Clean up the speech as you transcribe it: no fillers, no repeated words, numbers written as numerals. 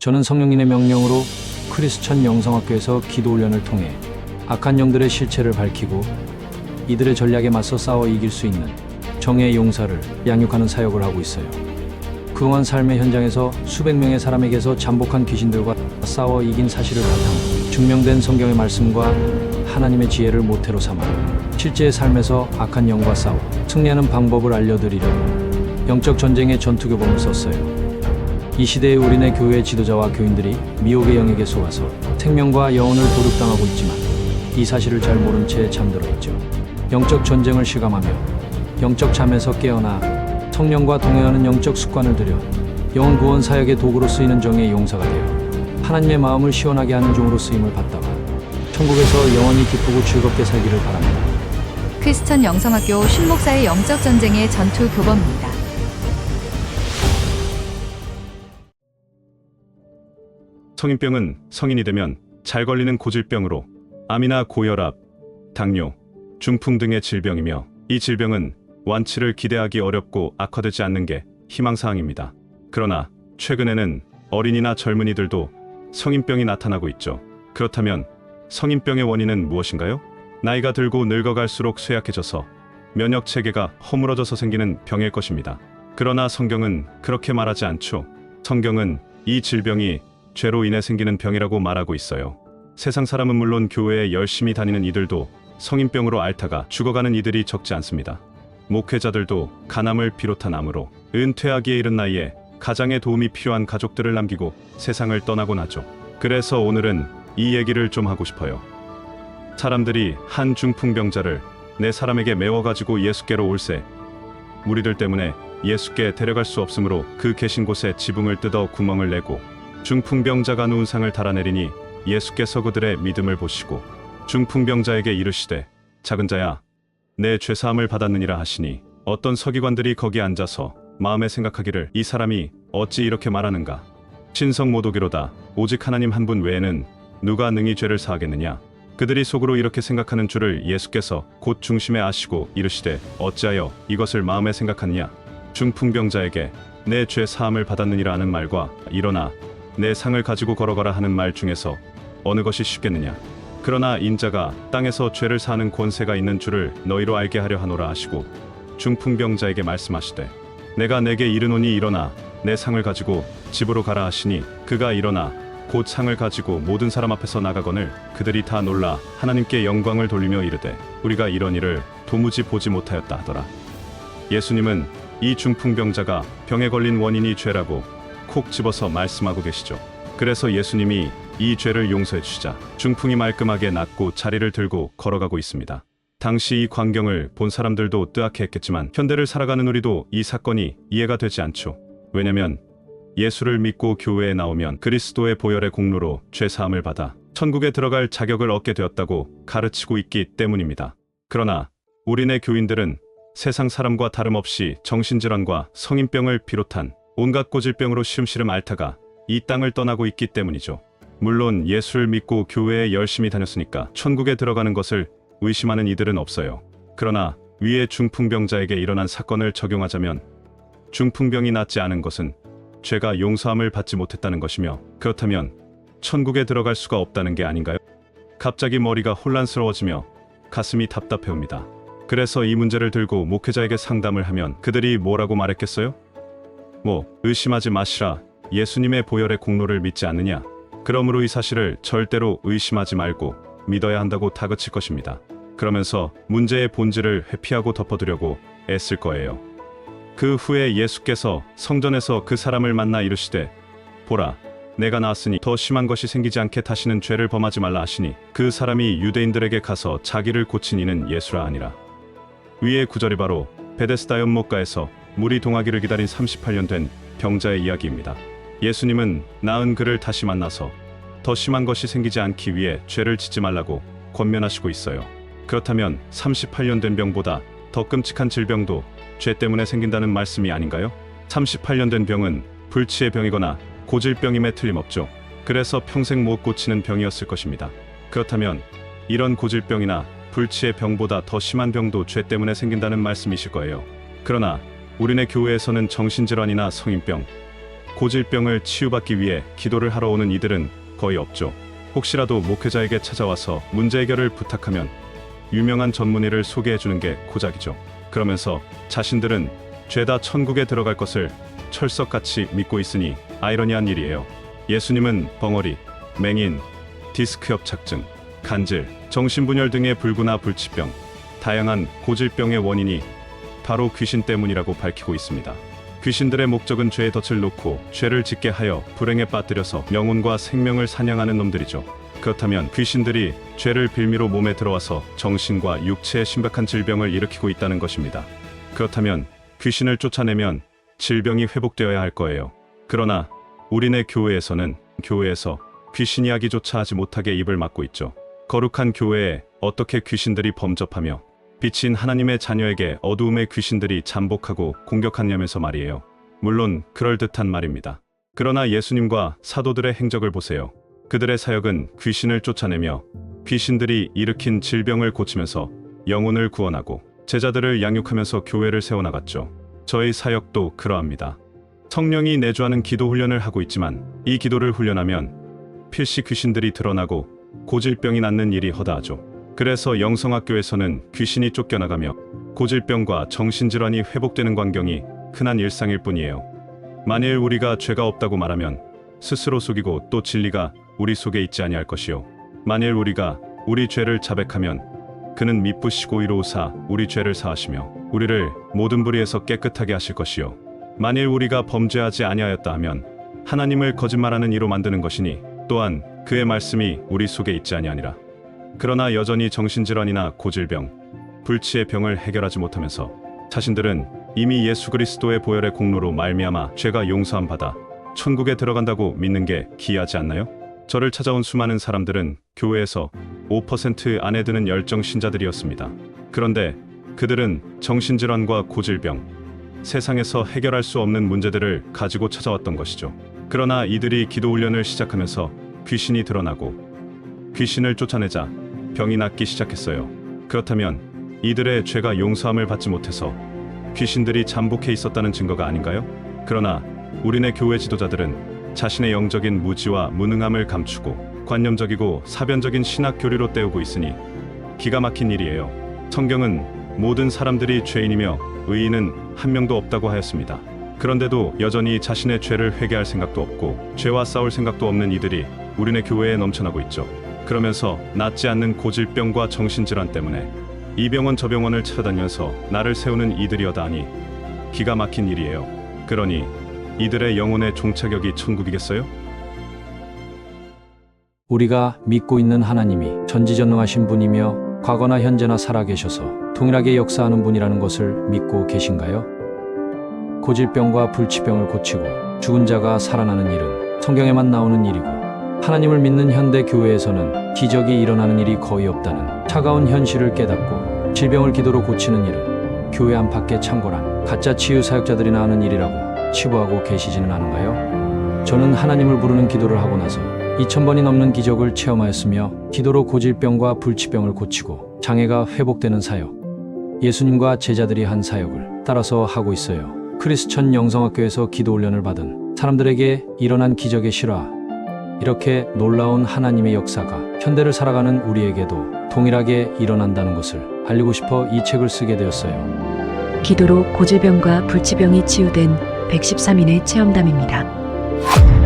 저는 성령님의 명령으로 크리스천 영성학교에서 기도 훈련을 통해 악한 영들의 실체를 밝히고 이들의 전략에 맞서 싸워 이길 수 있는 정의의 용사를 양육하는 사역을 하고 있어요. 그동안 삶의 현장에서 수백 명의 사람에게서 잠복한 귀신들과 싸워 이긴 사실을 바탕으로 증명된 성경의 말씀과 하나님의 지혜를 모태로 삼아 실제의 삶에서 악한 영과 싸워 승리하는 방법을 알려드리려고 영적 전쟁의 전투교범을 썼어요. 이 시대의 우리네 교회 지도자와 교인들이 미혹의 영에게 속아서 생명과 영혼을 도륙당하고 있지만 이 사실을 잘 모른 채 잠들어 있죠. 영적 전쟁을 실감하며 영적 잠에서 깨어나 성령과 동행하는 영적 습관을 들여 영혼 구원 사역의 도구로 쓰이는 정의의 용사가 되어 하나님의 마음을 시원하게 하는 종으로 쓰임을 받다가 천국에서 영원히 기쁘고 즐겁게 살기를 바랍니다. 크리스천 영성학교 신목사의 영적 전쟁의 전투 교범입니다. 성인병은 성인이 되면 잘 걸리는 고질병으로 암이나 고혈압, 당뇨, 중풍 등의 질병이며 이 질병은 완치를 기대하기 어렵고 악화되지 않는 게 희망사항입니다. 그러나 최근에는 어린이나 젊은이들도 성인병이 나타나고 있죠. 그렇다면 성인병의 원인은 무엇인가요? 나이가 들고 늙어갈수록 쇠약해져서 면역체계가 허물어져서 생기는 병일 것입니다. 그러나 성경은 그렇게 말하지 않죠. 성경은 이 질병이 죄로 인해 생기는 병이라고 말하고 있어요. 세상 사람은 물론 교회에 열심히 다니는 이들도 성인병으로 앓다가 죽어가는 이들이 적지 않습니다. 목회자들도 간암을 비롯한 암으로 은퇴하기에 이른 나이에 가장의 도움이 필요한 가족들을 남기고 세상을 떠나곤 하죠. 그래서 오늘은 이 얘기를 좀 하고 싶어요. 사람들이 한 중풍병자를 내 사람에게 메워가지고 예수께로 올세 무리들 때문에 예수께 데려갈 수 없으므로 그 계신 곳에 지붕을 뜯어 구멍을 내고 중풍병자가 누운 상을 달아내리니 예수께서 그들의 믿음을 보시고 중풍병자에게 이르시되 작은 자야 내 죄사함을 받았느니라 하시니 어떤 서기관들이 거기 앉아서 마음에 생각하기를 이 사람이 어찌 이렇게 말하는가. 신성모독이로다. 오직 하나님 한 분 외에는 누가 능히 죄를 사하겠느냐. 그들이 속으로 이렇게 생각하는 줄을 예수께서 곧 중심에 아시고 이르시되 어찌하여 이것을 마음에 생각하느냐. 중풍병자에게 내 죄 사함을 받았느니라 하는 말과 일어나 내 상을 가지고 걸어가라 하는 말 중에서 어느 것이 쉽겠느냐. 그러나 인자가 땅에서 죄를 사하는 권세가 있는 줄을 너희로 알게 하려 하노라 하시고 중풍병자에게 말씀하시되 내가 내게 이르노니 일어나 내 상을 가지고 집으로 가라 하시니 그가 일어나 곧 상을 가지고 모든 사람 앞에서 나가거늘 그들이 다 놀라 하나님께 영광을 돌리며 이르되 우리가 이런 일을 도무지 보지 못하였다 하더라. 예수님은 이 중풍병자가 병에 걸린 원인이 죄라고 콕 집어서 말씀하고 계시죠. 그래서 예수님이 이 죄를 용서해 주시자 중풍이 말끔하게 낫고 자리를 들고 걸어가고 있습니다. 당시 이 광경을 본 사람들도 뜨악해 했겠지만 현대를 살아가는 우리도 이 사건이 이해가 되지 않죠. 왜냐면 예수를 믿고 교회에 나오면 그리스도의 보혈의 공로로 죄사함을 받아 천국에 들어갈 자격을 얻게 되었다고 가르치고 있기 때문입니다. 그러나 우리네 교인들은 세상 사람과 다름없이 정신질환과 성인병을 비롯한 온갖 고질병으로 시름시름 앓다가 이 땅을 떠나고 있기 때문이죠. 물론 예수를 믿고 교회에 열심히 다녔으니까 천국에 들어가는 것을 의심하는 이들은 없어요. 그러나 위의 중풍병자에게 일어난 사건을 적용하자면 중풍병이 낫지 않은 것은 죄가 용서함을 받지 못했다는 것이며 그렇다면 천국에 들어갈 수가 없다는 게 아닌가요? 갑자기 머리가 혼란스러워지며 가슴이 답답해옵니다. 그래서 이 문제를 들고 목회자에게 상담을 하면 그들이 뭐라고 말했겠어요? 의심하지 마시라. 예수님의 보혈의 공로를 믿지 않느냐. 그러므로 이 사실을 절대로 의심하지 말고 믿어야 한다고 다그칠 것입니다. 그러면서 문제의 본질을 회피하고 덮어두려고 애쓸 거예요. 그 후에 예수께서 성전에서 그 사람을 만나 이르시되 보라 내가 나았으니 더 심한 것이 생기지 않게 다시는 죄를 범하지 말라 하시니 그 사람이 유대인들에게 가서 자기를 고친 이는 예수라 하니라. 위의 구절이 바로 베데스다 연못가에서 물이 동하기를 기다린 38년 된 병자의 이야기입니다. 예수님은 나은 그를 다시 만나서 더 심한 것이 생기지 않기 위해 죄를 짓지 말라고 권면하시고 있어요. 그렇다면 38년 된 병보다 더 끔찍한 질병도 죄 때문에 생긴다는 말씀이 아닌가요? 38년 된 병은 불치의 병이거나 고질병임에 틀림없죠. 그래서 평생 못 고치는 병이었을 것입니다. 그렇다면 이런 고질병이나 불치의 병보다 더 심한 병도 죄 때문에 생긴다는 말씀이실 거예요. 그러나 우리네 교회에서는 정신질환이나 성인병, 고질병을 치유받기 위해 기도를 하러 오는 이들은 거의 없죠. 혹시라도 목회자에게 찾아와서 문제 해결을 부탁하면 유명한 전문의를 소개해주는 게 고작이죠. 그러면서 자신들은 죄다 천국에 들어갈 것을 철석같이 믿고 있으니 아이러니한 일이에요. 예수님은 벙어리, 맹인, 디스크 협착증, 간질, 정신분열 등의 불구나 불치병, 다양한 고질병의 원인이 바로 귀신 때문이라고 밝히고 있습니다. 귀신들의 목적은 죄의 덫을 놓고 죄를 짓게 하여 불행에 빠뜨려서 영혼과 생명을 사냥하는 놈들이죠. 그렇다면 귀신들이 죄를 빌미로 몸에 들어와서 정신과 육체에 심각한 질병을 일으키고 있다는 것입니다. 그렇다면 귀신을 쫓아내면 질병이 회복되어야 할 거예요. 그러나 우리네 교회에서는 교회에서 귀신 이야기조차 하지 못하게 입을 막고 있죠. 거룩한 교회에 어떻게 귀신들이 범접하며 빛인 하나님의 자녀에게 어두움의 귀신들이 잠복하고 공격하냐면서 말이에요. 물론 그럴듯한 말입니다. 그러나 예수님과 사도들의 행적을 보세요. 그들의 사역은 귀신을 쫓아내며 귀신들이 일으킨 질병을 고치면서 영혼을 구원하고 제자들을 양육하면서 교회를 세워나갔죠. 저희 사역도 그러합니다. 성령이 내주하는 기도 훈련을 하고 있지만 이 기도를 훈련하면 필시 귀신들이 드러나고 고질병이 낫는 일이 허다하죠. 그래서 영성학교에서는 귀신이 쫓겨나가며 고질병과 정신질환이 회복되는 광경이 흔한 일상일 뿐이에요. 만일 우리가 죄가 없다고 말하면 스스로 속이고 또 진리가 우리 속에 있지 아니할 것이요. 만일 우리가 우리 죄를 자백하면 그는 미쁘시고 이로우사 우리 죄를 사하시며 우리를 모든 불의에서 깨끗하게 하실 것이요. 만일 우리가 범죄하지 아니하였다 하면 하나님을 거짓말하는 이로 만드는 것이니 또한 그의 말씀이 우리 속에 있지 아니하니라. 그러나 여전히 정신질환이나 고질병, 불치의 병을 해결하지 못하면서 자신들은 이미 예수 그리스도의 보혈의 공로로 말미암아 죄가 용서함 받아 천국에 들어간다고 믿는 게 기이하지 않나요? 저를 찾아온 수많은 사람들은 교회에서 5% 안에 드는 열정 신자들이었습니다. 그런데 그들은 정신질환과 고질병, 세상에서 해결할 수 없는 문제들을 가지고 찾아왔던 것이죠. 그러나 이들이 기도 훈련을 시작하면서 귀신이 드러나고 귀신을 쫓아내자 병이 낫기 시작했어요. 그렇다면 이들의 죄가 용서함을 받지 못해서 귀신들이 잠복해 있었다는 증거가 아닌가요? 그러나 우리네 교회 지도자들은 자신의 영적인 무지와 무능함을 감추고 관념적이고 사변적인 신학 교리로 때우고 있으니 기가 막힌 일이에요. 성경은 모든 사람들이 죄인이며 의인은 한 명도 없다고 하였습니다. 그런데도 여전히 자신의 죄를 회개할 생각도 없고 죄와 싸울 생각도 없는 이들이 우리네 교회에 넘쳐나고 있죠. 그러면서 낫지 않는 고질병과 정신질환 때문에 이 병원 저 병원을 찾아다니면서 나를 세우는 이들이여다 하니 기가 막힌 일이에요. 그러니 이들의 영혼의 종착역이 천국이겠어요? 우리가 믿고 있는 하나님이 전지전능하신 분이며 과거나 현재나 살아계셔서 동일하게 역사하는 분이라는 것을 믿고 계신가요? 고질병과 불치병을 고치고 죽은 자가 살아나는 일은 성경에만 나오는 일이고 하나님을 믿는 현대 교회에서는 기적이 일어나는 일이 거의 없다는 차가운 현실을 깨닫고 질병을 기도로 고치는 일은 교회 안팎의 창궐한 가짜 치유 사역자들이나 하는 일이라고 치부하고 계시지는 않은가요? 저는 하나님을 부르는 기도를 하고 나서 2000번이 넘는 기적을 체험하였으며 기도로 고질병과 불치병을 고치고 장애가 회복되는 사역, 예수님과 제자들이 한 사역을 따라서 하고 있어요. 크리스천 영성학교에서 기도 훈련을 받은 사람들에게 일어난 기적의 실화, 이렇게 놀라운 하나님의 역사가 현대를 살아가는 우리에게도 동일하게 일어난다는 것을 알리고 싶어 이 책을 쓰게 되었어요. 기도로 고질병과 불치병이 치유된 113인의 체험담입니다.